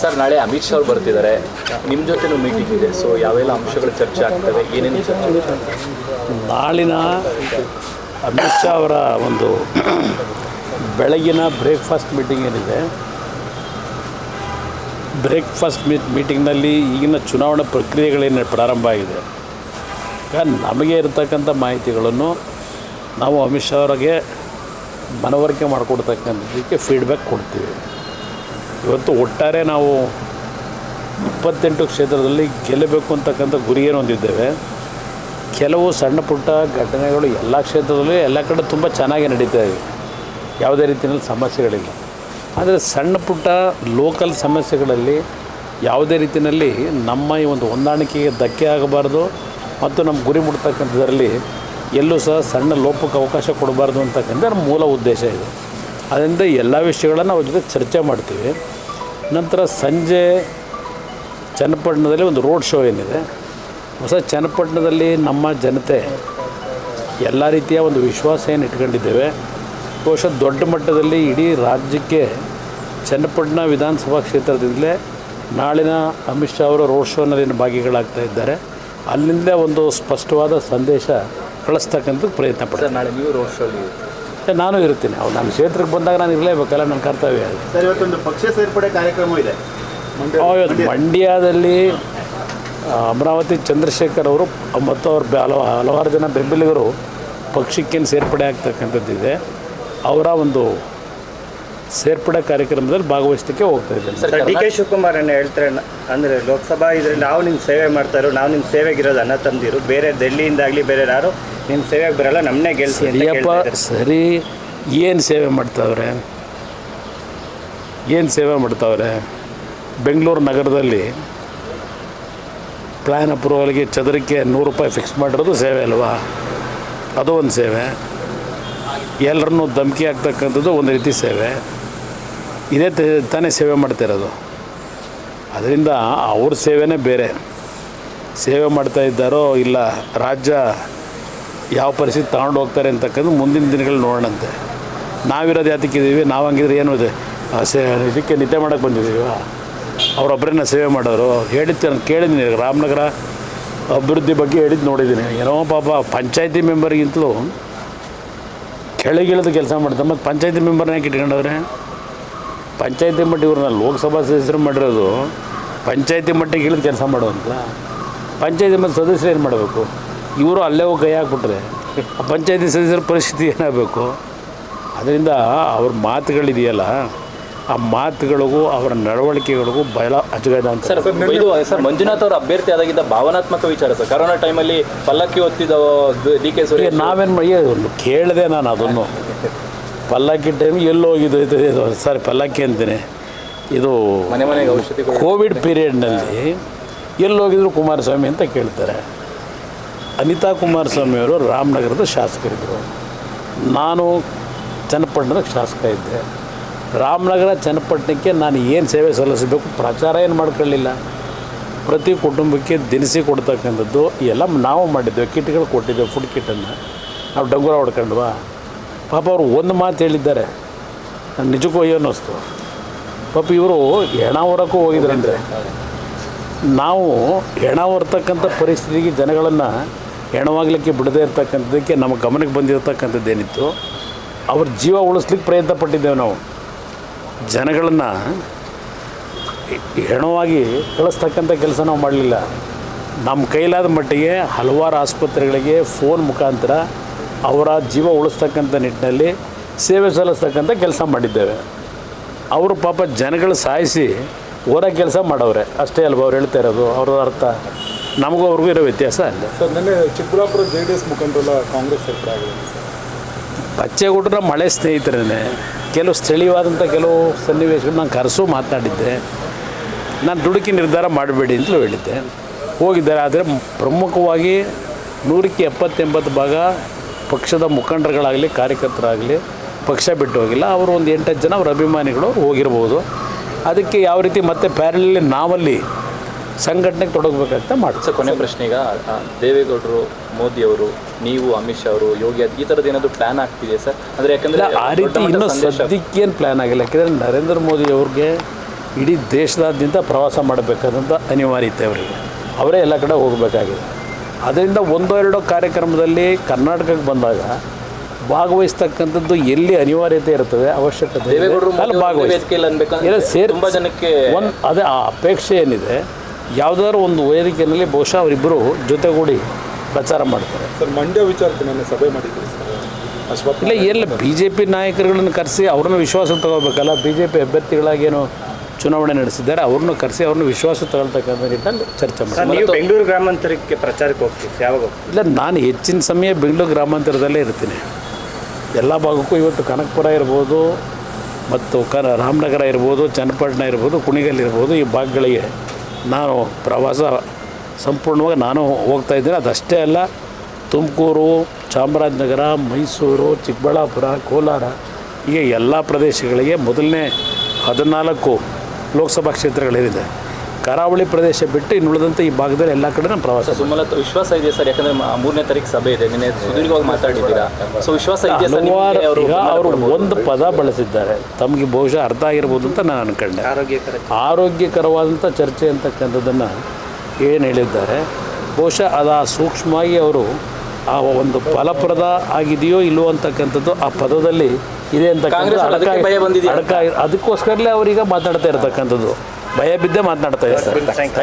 Sir ನಾಳೆ ಅಮಿತ್ ಶಾ ಅವರು ಬರ್ತಿದ್ದಾರೆ, ನಿಮ್ಮ ಜೊತೆನೂ ಮೀಟಿಂಗ್ ಇದೆ. ಸೊ ಯಾವೆಲ್ಲ ಅಂಶಗಳು ಚರ್ಚೆ ಆಗ್ತವೆ, ಏನೇನು ಚರ್ಚೆ? ನಾಳಿನ ಅಮಿತ್ ಶಾ ಅವರ ಒಂದು ಬೆಳಗಿನ ಬ್ರೇಕ್ಫಾಸ್ಟ್ ಮೀಟಿಂಗ್ ಏನಿದೆ, ಬ್ರೇಕ್ಫಾಸ್ಟ್ ಮೀಟಿಂಗ್ನಲ್ಲಿ ಈಗಿನ ಚುನಾವಣಾ ಪ್ರಕ್ರಿಯೆಗಳೇನು ಪ್ರಾರಂಭ ಆಗಿದೆ, ನಮಗೆ ಇರತಕ್ಕಂಥ ಮಾಹಿತಿಗಳನ್ನು ನಾವು ಅಮಿತ್ ಶಾ ಅವರಿಗೆ ಮನವರಿಕೆ ಮಾಡಿಕೊಡ್ತಕ್ಕಂಥದ್ದಕ್ಕೆ ಫೀಡ್ಬ್ಯಾಕ್ ಕೊಡ್ತೀವಿ. ಇವತ್ತು ಒಟ್ಟಾರೆ ನಾವು 28 ಕ್ಷೇತ್ರದಲ್ಲಿ ಗೆಲ್ಲಬೇಕು ಅಂತಕ್ಕಂಥ ಗುರಿಯನ್ನು ಹೊಂದಿದ್ದೇವೆ. ಕೆಲವು ಸಣ್ಣ ಪುಟ್ಟ ಘಟನೆಗಳು ಎಲ್ಲ ಕ್ಷೇತ್ರದಲ್ಲೂ ಎಲ್ಲ ಕಡೆ ತುಂಬ ಚೆನ್ನಾಗಿ ನಡೀತಾ ಇದೆ, ಯಾವುದೇ ರೀತಿಯಲ್ಲಿ ಸಮಸ್ಯೆಗಳಿಲ್ಲ. ಆದರೆ ಸಣ್ಣ ಪುಟ್ಟ ಲೋಕಲ್ ಸಮಸ್ಯೆಗಳಲ್ಲಿ ಯಾವುದೇ ರೀತಿಯಲ್ಲಿ ನಮ್ಮ ಈ ಒಂದು ಹೊಂದಾಣಿಕೆಗೆ ಧಕ್ಕೆ ಆಗಬಾರ್ದು ಮತ್ತು ನಮ್ಮ ಗುರಿ ಮುಟ್ತಕ್ಕಂಥದ್ರಲ್ಲಿ ಎಲ್ಲೂ ಸಹ ಸಣ್ಣ ಲೋಪಕ್ಕೆ ಅವಕಾಶ ಕೊಡಬಾರ್ದು ಅಂತಕ್ಕಂಥ ನಮ್ಮ ಮೂಲ ಉದ್ದೇಶ ಇದೆ. ಅದರಿಂದ ಎಲ್ಲ ವಿಷಯಗಳನ್ನು ಅವ್ರ ಜೊತೆ ಚರ್ಚೆ ಮಾಡ್ತೀವಿ. ನಂತರ ಸಂಜೆ ಚನ್ನಪಟ್ಟಣದಲ್ಲಿ ಒಂದು ರೋಡ್ ಶೋ ಏನಿದೆ, ಹೊಸ ಚನ್ನಪಟ್ಟಣದಲ್ಲಿ ನಮ್ಮ ಜನತೆ ಎಲ್ಲ ರೀತಿಯ ಒಂದು ವಿಶ್ವಾಸ ಏನು ಇಟ್ಕೊಂಡಿದ್ದೇವೆ. ಬಹುಶಃ ದೊಡ್ಡ ಮಟ್ಟದಲ್ಲಿ ಇಡೀ ರಾಜ್ಯಕ್ಕೆ ಚನ್ನಪಟ್ಟಣ ವಿಧಾನಸಭಾ ಕ್ಷೇತ್ರದಿಂದಲೇ ನಾಳಿನ ಅಮಿತ್ ಶಾ ಅವರ ರೋಡ್ ಶೋನಲ್ಲಿ ಭಾಗಿಗಳಾಗ್ತಾ ಇದ್ದಾರೆ. ಅಲ್ಲಿಂದಲೇ ಒಂದು ಸ್ಪಷ್ಟವಾದ ಸಂದೇಶ ಕಳಿಸ್ತಕ್ಕಂಥದ್ದು ಪ್ರಯತ್ನ ಪಡ್ತಾರೆ. ನಾಳೆ ನೀವು ರೋಡ್ ಶೋ ನಾನು ಇರ್ತೀನಿ. ಅವ್ರು ನನ್ನ ಕ್ಷೇತ್ರಕ್ಕೆ ಬಂದಾಗ ನಾನು ಇರಲೇಬೇಕಲ್ಲ, ನನ್ನ ಕರ್ತವ್ಯ ಅದು. ಸರ್, ಇವತ್ತೊಂದು ಪಕ್ಷ ಸೇರ್ಪಡೆ ಕಾರ್ಯಕ್ರಮ ಇದೆ ಮಂಡ್ಯದಲ್ಲಿ. ಅಮರಾವತಿ ಚಂದ್ರಶೇಖರ್ ಅವರು ಮತ್ತು ಅವ್ರ ಹಲವಾರು ಜನ ಬೆಂಬಲಿಗರು ಪಕ್ಷಕ್ಕೇನು ಸೇರ್ಪಡೆ ಆಗ್ತಕ್ಕಂಥದ್ದಿದೆ. ಅವರ ಒಂದು ಸೇರ್ಪಡೆ ಕಾರ್ಯಕ್ರಮದಲ್ಲಿ ಭಾಗವಹಿಸಲಿಕ್ಕೆ ಹೋಗ್ತಾ ಇದ್ದೇನೆ. ಸರ್, ಡಿ ಕೆ ಶಿವಕುಮಾರ್ ಹೇಳ್ತಾರೆ, ಅಂದರೆ ಲೋಕಸಭಾ ಇದರಲ್ಲಿ ನಾವು ನಿಮ್ಮ ಸೇವೆ ಮಾಡ್ತಾರೋ, ನಾವು ನಿಮ್ಮ ಸೇವೆಗಿರೋದು ಅನ್ನ ತಂದಿರು, ಬೇರೆ ಡೆಲ್ಲಿಯಿಂದಾಗಲಿ ಬೇರೆ ಯಾರು ನಿಮ್ಮ ಸೇವೆಗೆ ಬರೋಲ್ಲ, ನಮ್ಮನ್ನೇ ಗೆಲ್ಸಿ. ಸರಿ, ಏನು ಸೇವೆ ಮಾಡ್ತಾವ್ರೆ? ಬೆಂಗಳೂರು ನಗರದಲ್ಲಿ ಪ್ಲ್ಯಾನ್ ಅಪ್ರೂವಲ್ಗೆ ಚದರಕ್ಕೆ 100 ರೂಪಾಯಿ ಫಿಕ್ಸ್ ಮಾಡಿರೋದು ಸೇವೆ ಅಲ್ವಾ? ಅದು ಒಂದು ಸೇವೆ. ಎಲ್ಲರನ್ನೂ ಧಮಕಿ ಆಗ್ತಕ್ಕಂಥದ್ದು ಒಂದು ರೀತಿ ಸೇವೆ. ಇದೇ ತಾನೇ ಸೇವೆ ಮಾಡ್ತಿರೋದು. ಅದರಿಂದ ಅವ್ರ ಸೇವೆನೇ ಬೇರೆ. ಸೇವೆ ಮಾಡ್ತಾ ಇದ್ದಾರೋ ಇಲ್ಲ, ರಾಜ್ಯ ಯಾವ ಪರಿಸ್ಥಿತಿ ತಗೊಂಡು ಹೋಗ್ತಾರೆ ಅಂತಕ್ಕಂಥ ಮುಂದಿನ ದಿನಗಳು ನೋಡೋಣಂತೆ. ನಾವಿರೋದು ಯಾತಕ್ಕಿದ್ದೀವಿ? ನಾವು ಹಂಗಿದ್ರೆ ಏನು ಇದೆ, ಇದಕ್ಕೆ ನಿದ್ದೆ ಮಾಡೋಕ್ಕೆ ಬಂದಿದ್ದೀವ? ಅವರೊಬ್ಬರನ್ನ ಸೇವೆ ಮಾಡೋರು. ನಾನು ಕೇಳಿದ್ದೀನಿ, ರಾಮನಗರ ಅಭಿವೃದ್ಧಿ ಬಗ್ಗೆ ಹೇಳಿದ್ದು ನೋಡಿದ್ದೀನಿ. ಏನೋ ಪಾಪ ಪಂಚಾಯತಿ ಮೆಂಬರ್ಗಿಂತಲೂ ಕೆಳಗಿಳಿದು ಕೆಲಸ ಮಾಡ್ತಾರೆ. ಮತ್ತು ಪಂಚಾಯತಿ ಮೆಂಬರ್ನ ಯಾಕೆ ಇಟ್ಕೊಂಡವ್ರೆ? ಪಂಚಾಯತಿ ಮಟ್ಟ ಇವ್ರನ್ನ ಲೋಕಸಭಾ ಸದಸ್ಯರು ಮಾಡಿರೋದು ಪಂಚಾಯತಿ ಮಟ್ಟಿಗೆ ಇಳಿದು ಕೆಲಸ ಮಾಡುವಂತ. ಪಂಚಾಯತಿ ಮತ್ತು ಸದಸ್ಯರು ಏನು ಮಾಡಬೇಕು? ಇವರು ಅಲ್ಲೇ ಹೋಗಿ ಕೈ ಹಾಕ್ಬಿಟ್ರೆ ಆ ಪಂಚಾಯತಿ ಸದಸ್ಯರ ಪರಿಸ್ಥಿತಿ ಏನಾಗಬೇಕು? ಅದರಿಂದ ಅವ್ರ ಮಾತುಗಳಿದೆಯಲ್ಲ, ಆ ಮಾತುಗಳಿಗೂ ಅವರ ನಡವಳಿಕೆಗಳಿಗೂ ಬಹಳ ಅಜಗಜ ಅಂತ. ಸರ್, ಮಂಜುನಾಥ್ ಅವರು ಅಭ್ಯರ್ಥಿ ಆದಾಗಿದ್ದ ಭಾವನಾತ್ಮಕ ವಿಚಾರ ಸರ್. ಕರೋನಾ ಟೈಮಲ್ಲಿ ಪಲ್ಲಕ್ಕಿ ಹೊತ್ತಿದ್ದ ಡಿ ಕೆ ಸುರೇಶ್ ನಾವೇನು ಕೇಳಿದೆ ನಾನು ಅದನ್ನು. ಪಲ್ಲಕ್ಕಿ ಟೈಮ್ ಎಲ್ಲೋಗಿದ್ದು ಇದು ಸರ್, ಪಲ್ಲಕ್ಕಿ ಅಂತೀನಿ, ಇದು ಮನೆ ಮನೆಗೆ ಔಷಧಿ ಕೋವಿಡ್ ಪೀರಿಯಡ್ನಲ್ಲಿ ಎಲ್ಲೋಗಿದ್ರು ಕುಮಾರಸ್ವಾಮಿ ಅಂತ ಕೇಳ್ತಾರೆ. ಅನಿತಾ ಕುಮಾರಸ್ವಾಮಿಯವರು ರಾಮನಗರದ ಶಾಸಕರಿದ್ದರು, ನಾನು ಚನ್ನಪಟ್ಟಣದ ಶಾಸಕ ಇದ್ದೆ. ರಾಮನಗರ ಚನ್ನಪಟ್ಟಣಕ್ಕೆ ನಾನು ಏನು ಸೇವೆ ಸಲ್ಲಿಸಬೇಕು, ಪ್ರಚಾರ ಏನು ಮಾಡ್ಕೊಳ್ಳಿಲ್ಲ. ಪ್ರತಿ ಕುಟುಂಬಕ್ಕೆ ದಿನಸಿ ಕೊಡ್ತಕ್ಕಂಥದ್ದು ಎಲ್ಲ ನಾವು ಮಾಡಿದ್ದೇವೆ. ಕಿಟ್ಗಳು ಕೊಟ್ಟಿದ್ದೇವೆ, ಫುಡ್ ಕಿಟ್ಟನ್ನು ನಾವು ಡಂಗುರ ಹೊಡ್ಕೊಂಡ್ವಾ. ಪಾಪ ಅವರು ಒಂದು ಮಾತು ಹೇಳಿದ್ದಾರೆ, ನಾನು ನಿಜಕ್ಕೂ ಅಯ್ಯೋ ಅನ್ನಿಸ್ತು. ಪಾಪ ಇವರು ಹೆಣ ಹೊರಕ್ಕೂ ಹೋಗಿದ್ರಂತೆ. ನಾವು ಹೆಣ ಹೊರತಕ್ಕಂಥ ಪರಿಸ್ಥಿತಿಗೆ ಜನಗಳನ್ನು ಹೆಣವಾಗಲಿಕ್ಕೆ ಬಿಡದೇ ಇರ್ತಕ್ಕಂಥದ್ದಕ್ಕೆ ನಮ್ಮ ಗಮನಕ್ಕೆ ಬಂದಿರತಕ್ಕಂಥದ್ದೇನಿತ್ತು, ಅವ್ರ ಜೀವ ಉಳಿಸ್ಲಿಕ್ಕೆ ಪ್ರಯತ್ನ ಪಟ್ಟಿದ್ದೇವೆ. ನಾವು ಜನಗಳನ್ನು ಹೆಣವಾಗಿ ಕಳಿಸ್ತಕ್ಕಂಥ ಕೆಲಸ ನಾವು ಮಾಡಲಿಲ್ಲ. ನಮ್ಮ ಕೈಲಾದ ಮಟ್ಟಿಗೆ ಹಲವಾರು ಆಸ್ಪತ್ರೆಗಳಿಗೆ ಫೋನ್ ಮುಖಾಂತರ ಅವರ ಜೀವ ಉಳಿಸ್ತಕ್ಕಂಥ ನಿಟ್ಟಿನಲ್ಲಿ ಸೇವೆ ಸಲ್ಲಿಸ್ತಕ್ಕಂಥ ಕೆಲಸ ಮಾಡಿದ್ದೇವೆ. ಅವರು ಪಾಪ ಜನಗಳು ಸಾಯಿಸಿ ಹೊರ ಕೆಲಸ ಮಾಡವ್ರೆ ಅಷ್ಟೇ ಅಲ್ವ ಅವ್ರು ಹೇಳ್ತಾ ಇರೋದು. ಅವ್ರ ಅರ್ಥ ನಮಗೂ ಅವ್ರಿಗೂ ಇರೋ ವ್ಯತ್ಯಾಸ ಅಲ್ಲ ಸರ್. ನಿನ್ನೆ ಚಿಕ್ಕಬಳ್ಳಾಪುರ JDS ಮುಖಂಡರೆಲ್ಲ ಕಾಂಗ್ರೆಸ್ ಸೇರ್ಪಡೆ ಆಗಿದೆ ಸರ್. ಬಚ್ಚೇಗೌಡರ ಮಳೆ ಸ್ನೇಹಿತರೇ ಕೆಲವು ಸ್ಥಳೀಯವಾದಂಥ ಕೆಲವು ಸನ್ನಿವೇಶಗಳು ನಾನು ಕರೆಸು ಮಾತನಾಡಿದ್ದೆ. ನಾನು ದುಡುಕಿ ನಿರ್ಧಾರ ಮಾಡಬೇಡಿ ಅಂತಲೂ ಹೇಳಿದ್ದೆ. ಹೋಗಿದ್ದಾರೆ. ಆದರೆ ಪ್ರಮುಖವಾಗಿ 170-80 ಭಾಗ ಪಕ್ಷದ ಮುಖಂಡರುಗಳಾಗಲಿ ಕಾರ್ಯಕರ್ತರಾಗಲಿ ಪಕ್ಷ ಬಿಟ್ಟು ಹೋಗಿಲ್ಲ. ಅವರು ಒಂದು 8-10 ಜನ ಅವರ ಅಭಿಮಾನಿಗಳು ಅವ್ರು ಹೋಗಿರ್ಬೋದು. ಅದಕ್ಕೆ ಯಾವ ರೀತಿ ಮತ್ತೆ ಪ್ಯಾರಲಲ್ಲಿ ನಾವಲ್ಲಿ ಸಂಘಟನೆಗೆ ತೊಡಗಬೇಕಾಗ್ತಾ ಮಾಡ್ತಾರೆ. ಕೊನೆ ಪ್ರಶ್ನೆ, ಈಗ ದೇವೇಗೌಡರು, ಮೋದಿಯವರು, ನೀವು, ಅಮಿತ್ ಶಾ ಅವರು, ಯೋಗಿ ಈ ಥರದ್ದು ಏನಾದರೂ ಪ್ಲ್ಯಾನ್ ಆಗ್ತಿದೆ ಸರ್? ಅಂದರೆ ಯಾಕಂದರೆ ಆ ರೀತಿ ಇನ್ನೂ ಸದ್ಯಕ್ಕೇನು ಪ್ಲ್ಯಾನ್ ಆಗಿಲ್ಲ. ಯಾಕೆಂದರೆ ನರೇಂದ್ರ ಮೋದಿ ಅವ್ರಿಗೆ ಇಡೀ ದೇಶದಾದ್ಯಂತ ಪ್ರವಾಸ ಮಾಡಬೇಕಾದಂಥ ಅನಿವಾರ್ಯತೆ ಅವರಿಗೆ. ಅವರೇ ಎಲ್ಲ ಕಡೆ ಹೋಗಬೇಕಾಗಿದೆ. ಅದರಿಂದ ಒಂದೋ ಎರಡೋ ಕಾರ್ಯಕ್ರಮದಲ್ಲಿ ಕರ್ನಾಟಕಕ್ಕೆ ಬಂದಾಗ ಭಾಗವಹಿಸ್ತಕ್ಕಂಥದ್ದು ಎಲ್ಲಿ ಅನಿವಾರ್ಯತೆ ಇರ್ತದೆ, ಅವಶ್ಯಕತೆ ಇದೆ, ಅಲ್ಲಿ ಭಾಗವಹಿಸಿ ತುಂಬಾ ಜನಕ್ಕೆ ಅದೇ ಆ ಅಪೇಕ್ಷೆ ಏನಿದೆ. ಯಾವುದಾದ್ರು ಒಂದು ವೇದಿಕೆಯಲ್ಲಿ ಬಹುಶಃ ಅವರಿಬ್ಬರು ಜೊತೆಗೂಡಿ ಪ್ರಚಾರ ಮಾಡ್ತಾರೆ. ಸರ್, ಮಂಡ್ಯ ವಿಚಾರಕ್ಕೆ ನಾನು ಸಭೆ ಮಾಡಿದ್ದೀರಿ ಸರ್ ಅಶ್ವತ್ಥ. ಇಲ್ಲ, ಎಲ್ಲ ಬಿ ಜೆ ಪಿ ನಾಯಕರುಗಳನ್ನು ಕರೆಸಿ ಅವ್ರನ್ನ ವಿಶ್ವಾಸ ತಗೋಬೇಕಲ್ಲ. ಬಿ ಜೆ ಪಿ ಅಭ್ಯರ್ಥಿಗಳಾಗೇನು ಚುನಾವಣೆ ನಡೆಸಿದ್ದಾರೆ, ಅವ್ರನ್ನ ಕರೆಸಿ ಅವ್ರನ್ನ ವಿಶ್ವಾಸ ತಗೊಳ್ತಕ್ಕಂಥ ನಿಟ್ಟಿನಲ್ಲಿ ಚರ್ಚೆ ಮಾಡಿ. ನೀವು ಬೆಂಗಳೂರು ಗ್ರಾಮಾಂತರಕ್ಕೆ ಪ್ರಚಾರಕ್ಕೆ ಹೋಗ್ತೀವಿ, ಯಾವಾಗ ಹೋಗ್ತೀವಿ? ಇಲ್ಲ, ನಾನು ಹೆಚ್ಚಿನ ಸಮಯ ಬೆಂಗಳೂರು ಗ್ರಾಮಾಂತರದಲ್ಲೇ ಇರ್ತೀನಿ. ಎಲ್ಲ ಭಾಗಕ್ಕೂ ಇವತ್ತು ಕನಕಪುರ ಇರ್ಬೋದು, ಮತ್ತು ರಾಮನಗರ ಇರ್ಬೋದು, ಚನ್ನಪಟ್ಟಣ ಇರ್ಬೋದು, ಕುಣಿಗಲ್ ಇರ್ಬೋದು, ಈ ಭಾಗಗಳಿಗೆ ನಾನು ಪ್ರವಾಸ ಸಂಪೂರ್ಣವಾಗಿ ನಾನು ಹೋಗ್ತಾಯಿದ್ದೀನಿ. ಅದಷ್ಟೇ ಅಲ್ಲ, ತುಮಕೂರು, ಚಾಮರಾಜನಗರ, ಮೈಸೂರು, ಚಿಕ್ಕಬಳ್ಳಾಪುರ, ಕೋಲಾರ, ಹೀಗೆ ಎಲ್ಲ ಪ್ರದೇಶಗಳಿಗೆ ಮೊದಲನೇ 14 ಲೋಕಸಭಾ ಕ್ಷೇತ್ರಗಳೇನಿದೆ, ಕರಾವಳಿ ಪ್ರದೇಶ ಬಿಟ್ಟು ಇನ್ನುಳಿದಂತೆ ಈ ಭಾಗದಲ್ಲಿ ಎಲ್ಲ ಕಡೆ ನಾನು ಪ್ರವಾಸ. ಸುಮಲತಾ ವಿಶ್ವಾಸ ಇದೆ ಸರ್, ಯಾಕಂದರೆ 3ನೇ ತಾರೀಕು ಸಭೆ ಇದೆ, ನಿನ್ನೆ ಸುದೀರ್ಘವಾಗಿ ಮಾತಾಡಿದ್ದೀರಾ. ಸೊ ವಿಶ್ವಾಸ ಇದೆ ಸರ್. ಈಗ ಅವರು ಒಂದು ಪದ ಬಳಸಿದ್ದಾರೆ, ತಮಗೆ ಬಹುಶಃ ಅರ್ಥ ಆಗಿರ್ಬೋದು ಅಂತ ನಾನು ಅನ್ಕೊಂಡೆ. ಆರೋಗ್ಯಕರವಾದಂಥ ಚರ್ಚೆ ಅಂತಕ್ಕಂಥದ್ದನ್ನು ಏನು ಹೇಳಿದ್ದಾರೆ, ಬಹುಶಃ ಅದು ಸೂಕ್ಷ್ಮವಾಗಿ ಅವರು ಆ ಒಂದು ಫಲಪ್ರದ ಆಗಿದೆಯೋ ಇಲ್ಲವೋ ಅಂತಕ್ಕಂಥದ್ದು ಆ ಪದದಲ್ಲಿ ಇದೆ ಅಂತ ಅದಕ್ಕೋಸ್ಕರಲೇ ಅವರೀಗ ಮಾತಾಡ್ತಾ ಇರ್ತಕ್ಕಂಥದ್ದು. ಭಯ ಬಿದ್ದೇ ಮಾತನಾಡ್ತಾ ಇದ್ದಾರೆ. Thank you.